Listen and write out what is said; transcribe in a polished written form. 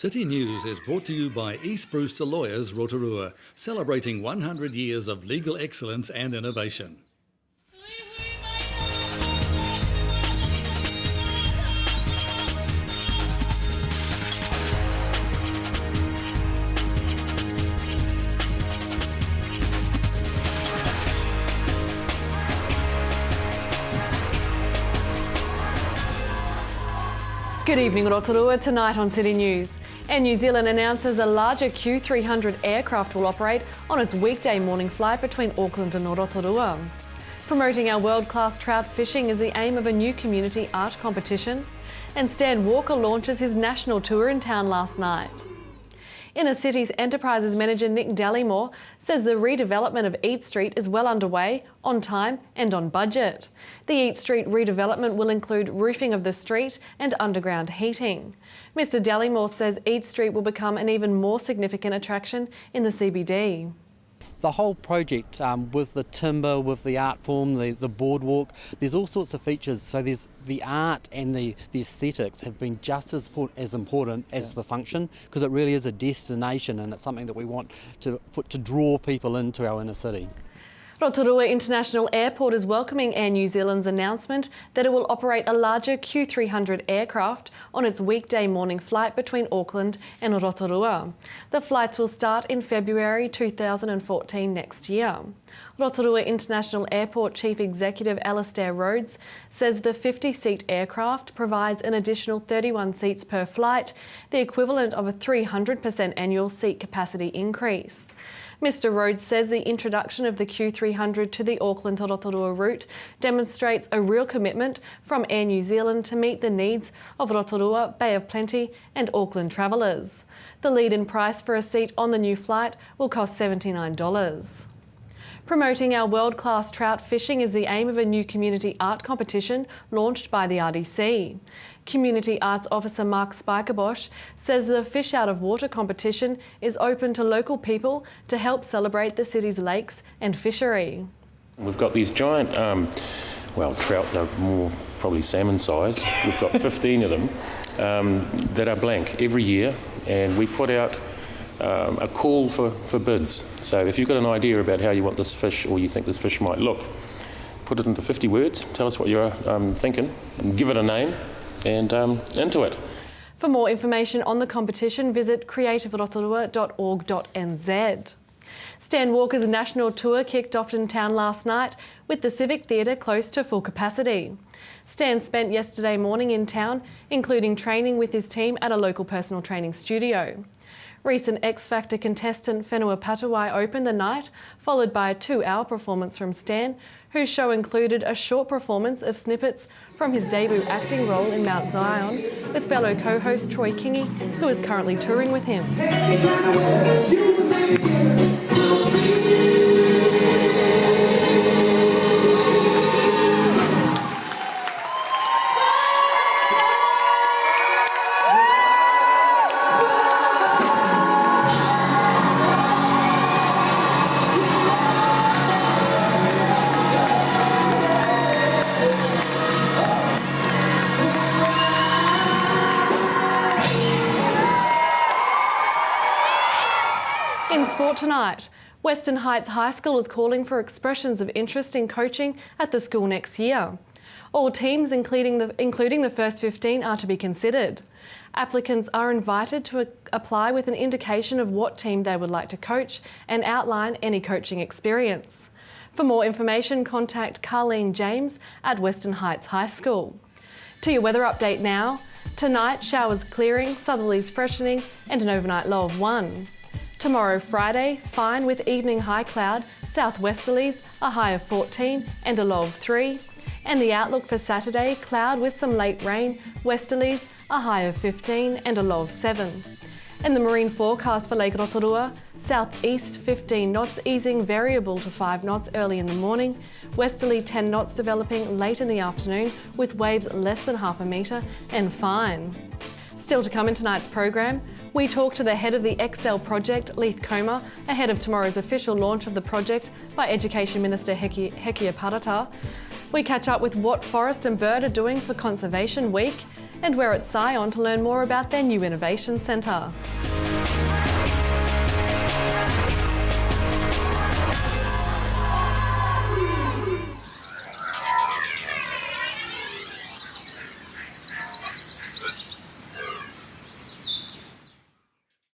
City News is brought to you by East Brewster Lawyers Rotorua, celebrating 100 years of legal excellence and innovation. Good evening, Rotorua. Tonight on City News. Air New Zealand announces a larger Q300 aircraft will operate on its weekday morning flight between Auckland and Rotorua. Promoting our world-class trout fishing is the aim of a new community art competition. And Stan Walker launches his national tour in town last night. Inner Cities Enterprises manager Nick Dallimore says the redevelopment of Eat Street is well underway, on time and on budget. The Eat Street redevelopment will include roofing of the street and underground heating. Mr Dallimore says Eat Street will become an even more significant attraction in the CBD. The whole project, with the timber, with the art form, the boardwalk, there's all sorts of features. So there's the art and the aesthetics have been just as important as the function, because it really is a destination and it's something that we want to draw people into our inner city. Rotorua International Airport is welcoming Air New Zealand's announcement that it will operate a larger Q300 aircraft on its weekday morning flight between Auckland and Rotorua. The flights will start in February 2014 next year. Rotorua International Airport Chief Executive Alastair Rhodes says the 50-seat aircraft provides an additional 31 seats per flight, the equivalent of a 300% annual seat capacity increase. Mr Rhodes says the introduction of the Q300 to the Auckland to Rotorua route demonstrates a real commitment from Air New Zealand to meet the needs of Rotorua, Bay of Plenty and Auckland travellers. The lead-in price for a seat on the new flight will cost $79. Promoting our world-class trout fishing is the aim of a new community art competition launched by the RDC. Community Arts Officer Mark Spijkerbosch says the Fish Out of Water competition is open to local people to help celebrate the city's lakes and fishery. We've got these giant, trout, they're more probably salmon-sized. We've got 15 of them that are blank every year, and we put out a call for bids. So if you've got an idea about how you want this fish or you think this fish might look, put it into 50 words, tell us what you're thinking, and give it a name, and into it. For more information on the competition, visit creativerotorua.org.nz. Stan Walker's national tour kicked off in town last night with the Civic Theatre close to full capacity. Stan spent yesterday morning in town, including training with his team at a local personal training studio. Recent X Factor contestant Whenua Patawai opened the night, followed by a 2-hour performance from Stan, whose show included a short performance of snippets from his debut acting role in Mount Zion with fellow co-host Troy Kingi, who is currently touring with him. In sport tonight, Western Heights High School is calling for expressions of interest in coaching at the school next year. All teams, including the first 15, are to be considered. Applicants are invited to apply with an indication of what team they would like to coach and outline any coaching experience. For more information, contact Carleen James at Western Heights High School. To your weather update now. Tonight, showers clearing, southerlies freshening and an overnight low of 1. Tomorrow, Friday, fine with evening high cloud, southwesterlies, a high of 14 and a low of 3. And the outlook for Saturday, cloud with some late rain, westerlies, a high of 15 and a low of 7. And the marine forecast for Lake Rotorua, southeast 15 knots easing variable to 5 knots early in the morning, westerly 10 knots developing late in the afternoon with waves less than half a metre and fine. Still to come in tonight's program, we talk to the head of the Excel project, Leith Comer, ahead of tomorrow's official launch of the project by Education Minister Hekia Parata. We catch up with what Forest and Bird are doing for Conservation Week, And we're at Scion to learn more about their new innovation centre.